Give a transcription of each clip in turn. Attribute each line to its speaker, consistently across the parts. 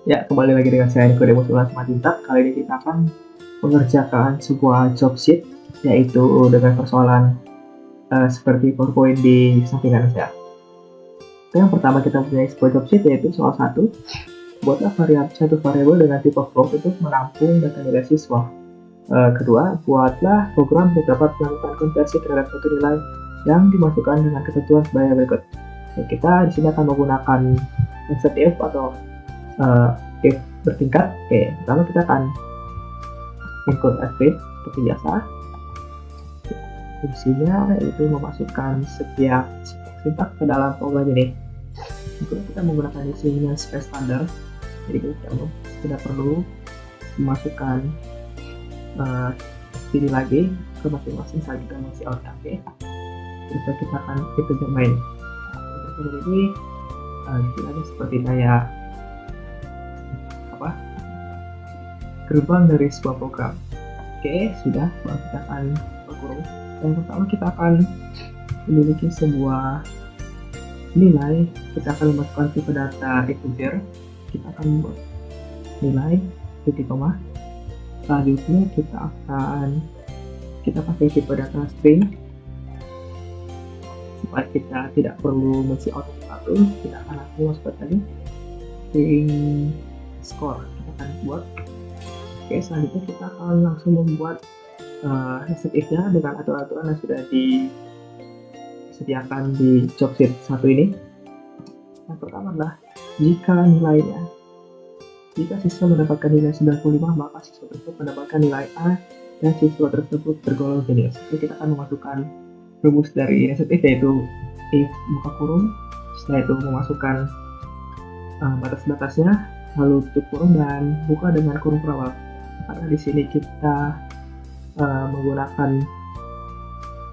Speaker 1: Ya, kembali lagi dengan saya Niko Demus Ulas Matinta. Kali ini kita akan mengerjakan sebuah job sheet, yaitu dengan persoalan seperti PowerPoint di samping kanan saya. Yang pertama kita punya sebuah job sheet, yaitu soal 1. Buatlah satu variabel dengan tipe float untuk menampung data nilai siswa. Kedua, buatlah program untuk dapat melakukan konversi terhadap suatu nilai yang dimasukkan dengan ketentuan sebagai berikut. Kita di sini akan menggunakan set if atau if bertingkat. Pertama kita akan include fp seperti biasa. Fungsinya yaitu memasukkan setiap sintaks ke dalam program ini. Kemudian kita menggunakan isinya space standard, jadi kita tidak perlu memasukkan ini lagi ke masing-masing saja kita masih out. Terus kita akan integer main. Integer ini istilahnya seperti kayak gerbang dari sebuah program. Sudah, baru kita akan berkurung. Yang pertama kita akan memiliki sebuah nilai, kita akan memasukkan tipe data integer, kita akan membuat nilai titik koma. Selanjutnya kita pakai tipe data string supaya kita tidak perlu mengisi out satu, kita akan langsung masukkan tadi string score kita akan buat. Selanjutnya kita akan langsung membuat set if-nya dengan aturan-aturan yang sudah disediakan di job sheet 1 ini. Yang pertama adalah jika siswa mendapatkan nilai 95, maka siswa tersebut mendapatkan nilai A dan siswa tersebut tergolong jenius. Jadi kita akan memasukkan rumus dari set if, yaitu if buka kurung, setelah itu memasukkan batas-batasnya, lalu tutup kurung dan buka dengan kurung perawal. Karena di sini kita menggunakan,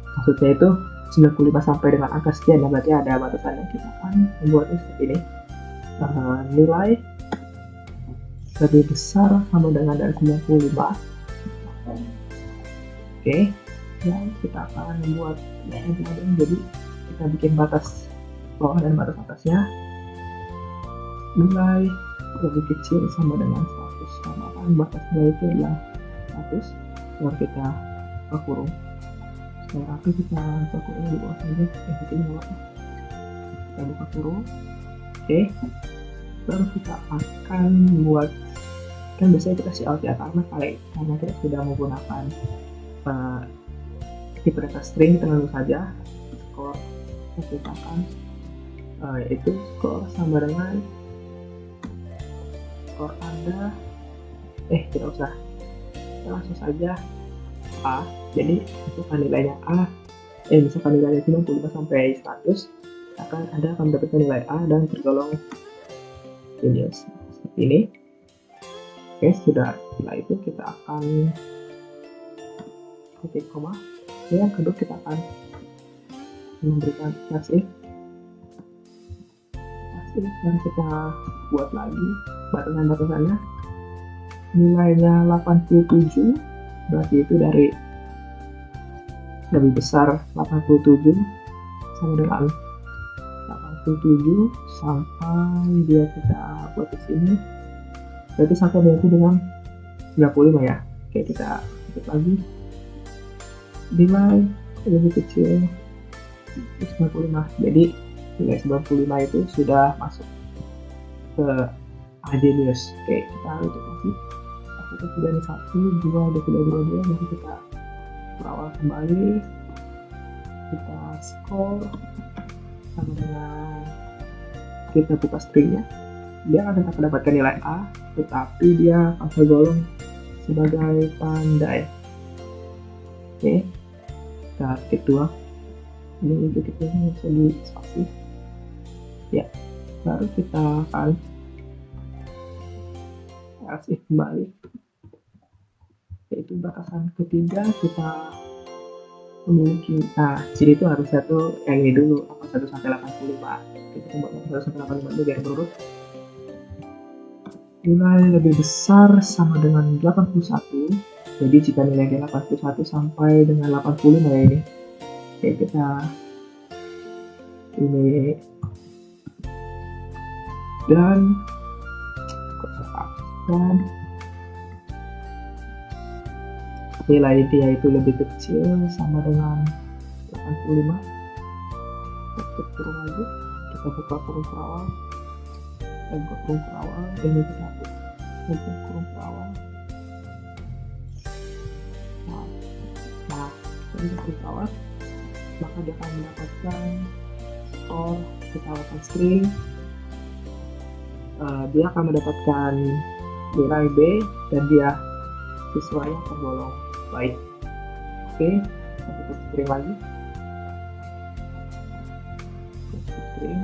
Speaker 1: maksudnya itu 95 sampai dengan angka sekian, ya berarti ada batasannya. Kita akan membuatnya seperti ini. Nilai lebih besar sama dengan dari 95. Dan kita akan membuat jadi kita bikin batas bawah dan batas atasnya. Nilai lebih kecil sama dengan 100, sama kan batas nilai itu adalah 100. Baru kita buka kurung. Setelah itu kita buka kurung di bawah saja. Kita buka kurung. Baru kita akan buat, kan biasanya kita out ya, karena kita sudah menggunakan tipe data string, kita lalu saja skor kita akan yaitu skor sama dengan skor Anda tidak usah, kita langsung saja A. Jadi misalkan nilainya A, misalkan nilainya 95 sampai 100, Anda akan mendapatkan nilai A dan tergolong jenius seperti ini. Sudah. Setelah itu kita akan titik koma. Yang kedua kita akan memberikan plus if dan kita buat lagi batasan-batasannya. Nilainya 87, berarti itu dari lebih besar 87 sama dengan 87 sampai dia kita buat di sini, berarti sampai berarti dengan 95 ya. Kita ikut lagi, nilai lebih kecil 95, jadi nilai 95 itu sudah masuk ke Agenius. Kita tutup lagi, kita sudah di 1, 2, udah sudah 2, jadi kita berawal kembali, kita skor sama dengan kita buka stringnya. Dia akan tetap mendapatkan nilai A, tetapi dia akan tergolong sebagai pandai. Kita ketik 2, ini ketiknya bisa di spasi ya. Baru kita akan else if kembali, yaitu batasan ketiga kita memiliki, sini itu harus satu yang ini dulu, 1 sampai 85. Kita buat 1 sampai 85 dulu biar berurut. Nilai lebih besar sama dengan 81, jadi jika nilai 81 sampai dengan 85 ya ini. Kita ini dan dan nilai dia itu lebih kecil sama dengan 85. Kita turun lagi, kita buka kurung perawal, ini kita buka kurung perawal. Nah ini kurung perawal, maka dia akan mendapatkan skor. Kita akan string, dia akan mendapatkan nilai B dan dia siswanya tergolong baik. Oke, kita tutup string lagi. String,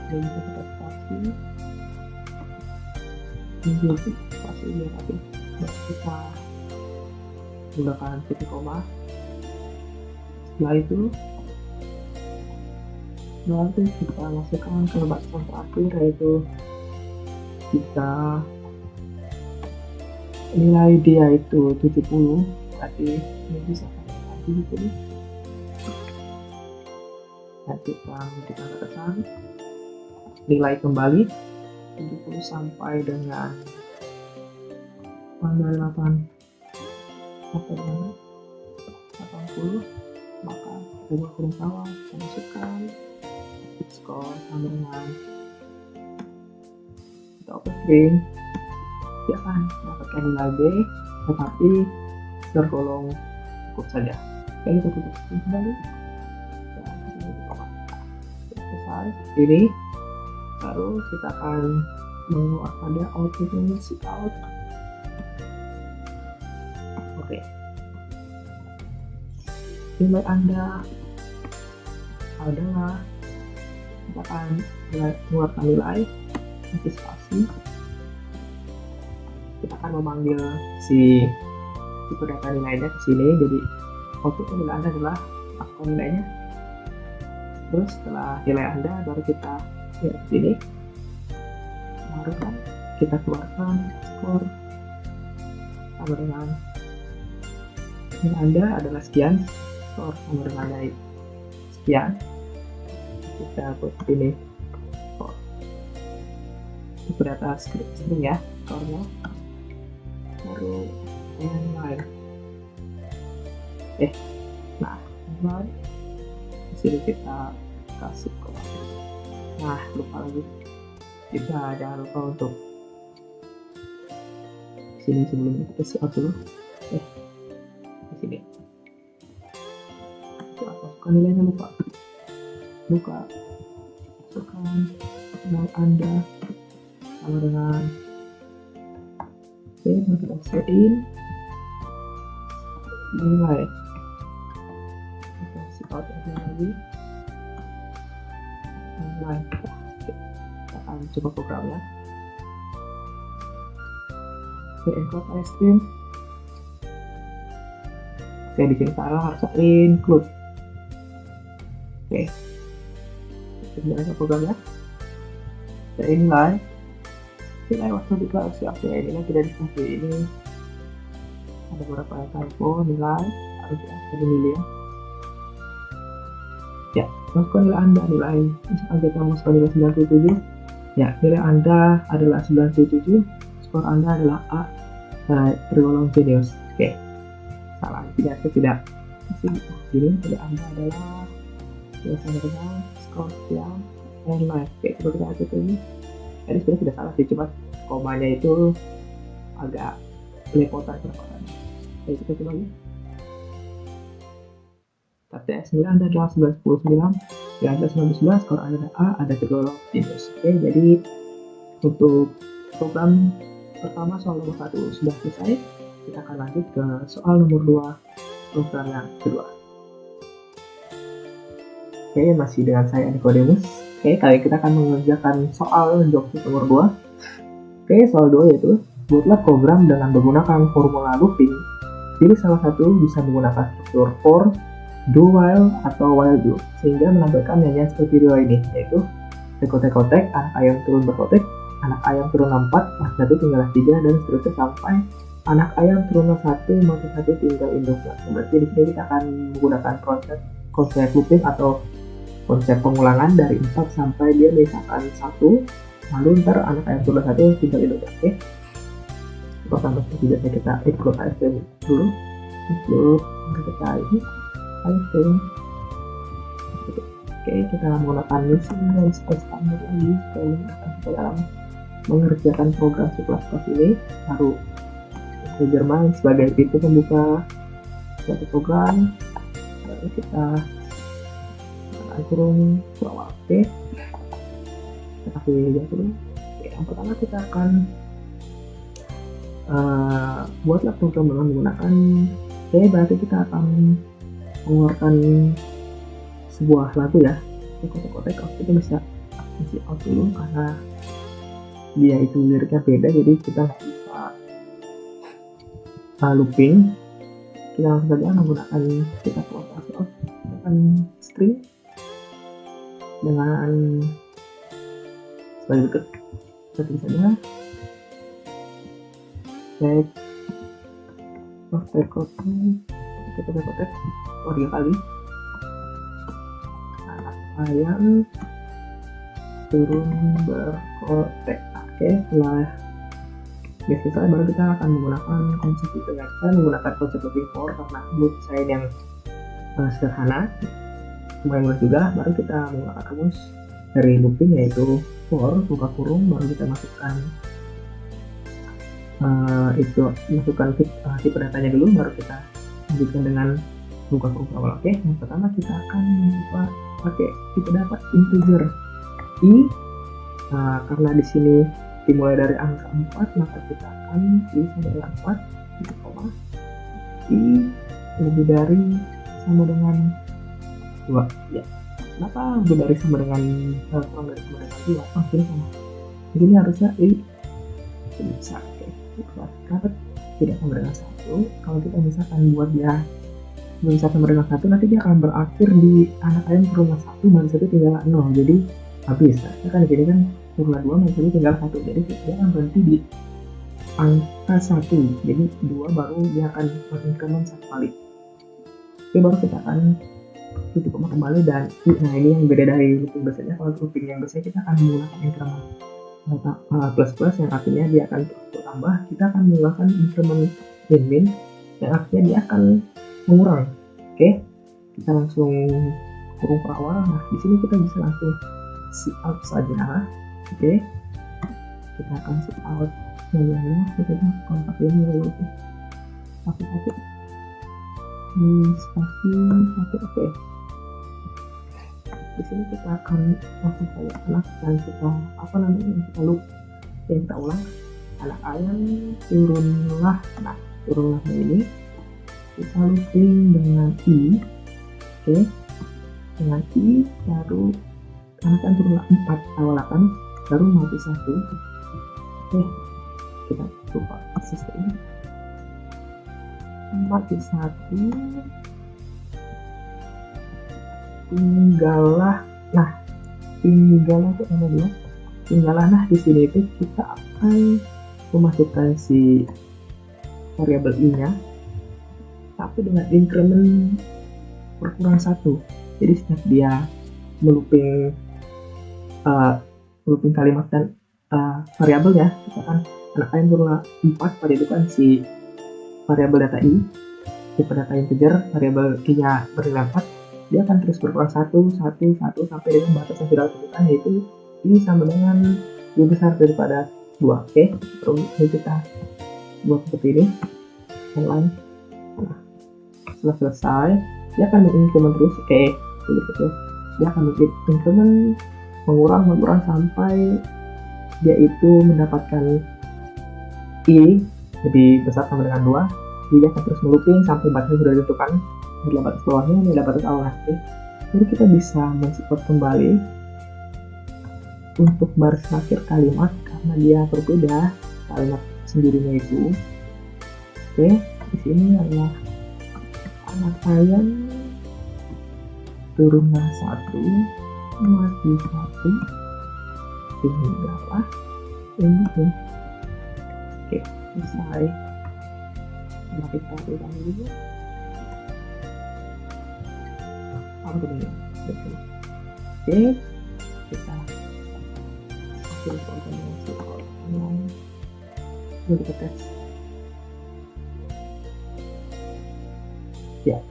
Speaker 1: dan kita spasi. Ini spasi biar rapi. Kita gunakan titik koma. Setelah itu kita masukkan ke batasan terakhir, yaitu kita nilai dia itu 70, berarti ini bisa lagi gitu. Dan kita menentukan batasan nilai kembali 70 sampai dengan 8 sampai dengan 80, maka kita kurung perawal, kita masukkan skor sama dengan kita open string, dia akan mendapatkan nilai B tetapi tergolong cukup saja. Oke, kita tutup string kembali dan selesai ini. Baru kita akan mengeluarkan dia outputnya si out. Oke, nilai Anda adalah, kita akan mengeluarkan nilai antisipasi. Kita akan memanggil si tipe data nilainya ke sini, jadi output nilai Anda adalah masukkan nilainya. Terus setelah nilai Anda baru kita lihat di sini, baru kan kita keluarkan skor sama dengan nilai Anda adalah sekian, skor sama dengan nilai sekian. Kita buat ini tipe data string ya, skornya baru yang lain. Nah lain disini kita kasih koma. Nah lupa lagi, kita jangan lupa untuk sini sebelumnya kita siap dulu. Di sini kita masukkan nilainya, lupa masukkan nilai Anda sama dengan kita in nilai, kita kasih out lagi nilai. Kita akan coba programnya. Encode iStream. Oke, di sini salah, harus include. Oke, kita jalankan programnya. Kita nilai waktu deklarasi update ini tidak seperti ini. Ada beberapa typo nilai, harus dimilih ya. Masukkan nilai Anda, misalkan kita masukkan nilai 97 ya, nilai Anda adalah 97, skor Anda adalah A, tergolong jenius. Oke, salah, tidak jadi nilai Anda adalah sama dengan skor yang lain. Oke, coba kita atur ini. Tadi sebenarnya tidak salah sih, cuma komanya itu agak belepotan penempatannya. Oke, kita coba lagi. TTS nilai Anda adalah 99, nilai Anda 99, skor Anda adalah A, ada tergolong jenius. Oke, jadi untuk program pertama soal nomor 1 sudah selesai. Kita akan lanjut ke soal nomor 2, program yang kedua. Oke, masih dengan saya Nicodemus. Oke, kali ini kita akan mengerjakan soal jobsit nomor 2. Oke, soal 2 yaitu buatlah program dengan menggunakan formula looping. Pilih salah satu, bisa menggunakan struktur for, do while, atau while do, sehingga menampilkan nyanyian seperti di bawah ini, yaitu tekotek-kotek, anak ayam turun berkotek, anak ayam turun 4, mati 1 tinggal 3, dan seterusnya sampai anak ayam turun 1, mati 1 tinggal induknya. Berarti di sini kita akan menggunakan konsep looping atau konsep pengulangan dari 4 sampai dia misalkan 1, lalu ntar anak ayam turun satu tinggal itu. Oke, pertama biasanya kita include ASP dulu, include kita ini ASP. Oke, kita menggunakan missing dan space standard lagi supaya memudahkan kita dalam mengerjakan program C++ ini. Baru Jerman sebagai pintu pembuka suatu program, lalu kita kurung bawah. Oke, kita kasih dulu. Oke, yang pertama kita akan buatlah program dengan menggunakan berarti kita akan mengeluarkan sebuah lagu ya. Kotek-kotek kita bisa kasih out dulu karena dia itu liriknya beda, jadi kita bisa looping. Kita langsung saja menggunakan kita kasih out dengan string dengan sebagai berikut. Seperti saja kotek 3 kali. Anak ayam turun berkotek. Oke, setelah selesai baru kita akan menggunakan konsep integrasi, menggunakan konsep looping for karena menurut saya yang sederhana, lumayan mudah juga. Baru kita menggunakan rumus dari looping yaitu for buka kurung, baru kita masukkan masukkan tipe datanya dulu, baru kita lanjutkan dengan buka kurung awal. Oke, yang pertama kita akan pakai tipe data integer i. Karena di sini dimulai dari angka 4, maka kita akan i sama dengan 4 itu koma i lebih dari sama dengan 2 ya. Kenapa lebih dari sama dengan kurang dari sama dengan 2? Ini sama, jadi harusnya i bisa. Oke, kenapa tidak sama dengan 1? Kalau kita misalkan buat dia bisa sama dengan 1, nanti dia akan berakhir di anak ayam kurungan 1 dan 1 tinggal 0, jadi habis. Nah, kan jadi kan kurungan 2 dan 1 tinggal 1, jadi dia akan berhenti di angka 1, jadi 2 baru dia akan mengincrement 1 kali. Oke, baru kita akan tutup kembali dan nah ini yang beda dari looping biasanya. Kalau looping yang biasanya kita akan menggunakan increment plus yang artinya dia akan terus bertambah. Kita akan menggunakan increment min yang artinya dia akan mengurang. Oke, kita langsung kurung per awal. Nah, di sini kita bisa langsung see out saja. Oke, kita akan see out namanya. Kita akan pakai ini dulu. Pakai spasi 1. Oke, di sini kita akan langsung saja dan kita kita loop yang kita ulang. Anak ayam turunlah. Nah, turunlahnya ini kita looping dengan i. Oke, dengan i baru karena kan turunlah 4 awal kan baru mati 1. Oke, kita coba sistem ini mati 1 tinggallah. Nah, tinggallah itu apa dulu? Tinggallah. Nah, di sini itu kita akan memasukkan si variabel i-nya tapi dengan increment berkurang 1. Jadi setiap dia melooping kalimat dan variabelnya, misalkan anak ayam turunlah 4, pada itu kan si variabel data i, tipe data integer, variabel i-nya bernilai 4, dia akan terus berkurang 1 sampai dengan batas yang sudah ditentukan, yaitu i sama dengan lebih besar daripada 2. Oke, terus kita buat seperti ini online. Nah, setelah selesai dia akan mengincrement terus. Dia akan mengincrement mengurang sampai dia itu mendapatkan i lebih besar sama dengan 2. Jadi dia akan terus melooping sampai batasnya sudah ditentukan. Ini adalah batas bawahnya, ini adalah batas awalnya. Lalu kita bisa mensupport kembali untuk baris akhir kalimat karena dia berbeda kalimat sendirinya itu. Oke, di sini adalah anak ayam turunlah 1 mati 1 tinggallah ini. Oke, selesai. Mari kita ulang dulu. Oke, kita terus organisasi online. Yuk kita tes. Ya,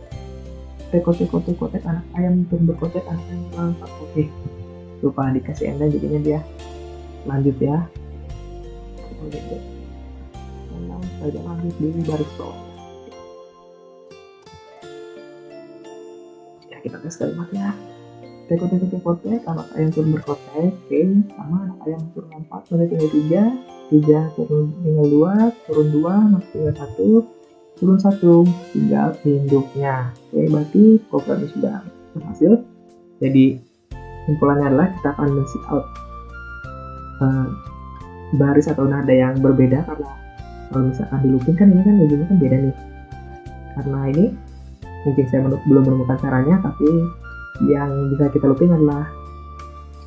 Speaker 1: teko anak ayam berkotek anak ayam melompat. Oke, lupa dikasih enda jadinya dia lanjut ya. Oke, saja lanjut di baris bawah. Ya, kita tes kalimatnya. Teko anak ayam turun berkotek. Oke, sama anak ayam turun 4 menit tinggal 3 turun tinggal 2 turun 2 masih tinggal 1 turun 1 tinggal induknya. Oke, berarti programnya sudah berhasil. Jadi simpulannya adalah kita akan mengisi out baris atau nada yang berbeda, karena kalau misalkan di looping kan ini kan ujungnya kan beda nih. Karena ini mungkin saya belum menemukan caranya, tapi yang bisa kita looping adalah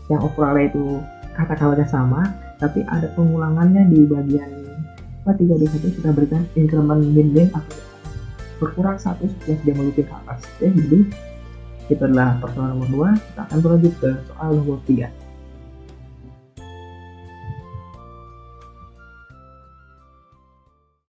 Speaker 1: yang overlay itu kata-katanya sama, tapi ada pengulangannya di bagian 3, 2, 1 kita berikan increment min atau berkurang 1 setiap dia melooping ke atas. Oke, jadi itu adalah persoalan nomor 2. Kita akan berlanjut ke soal nomor 3.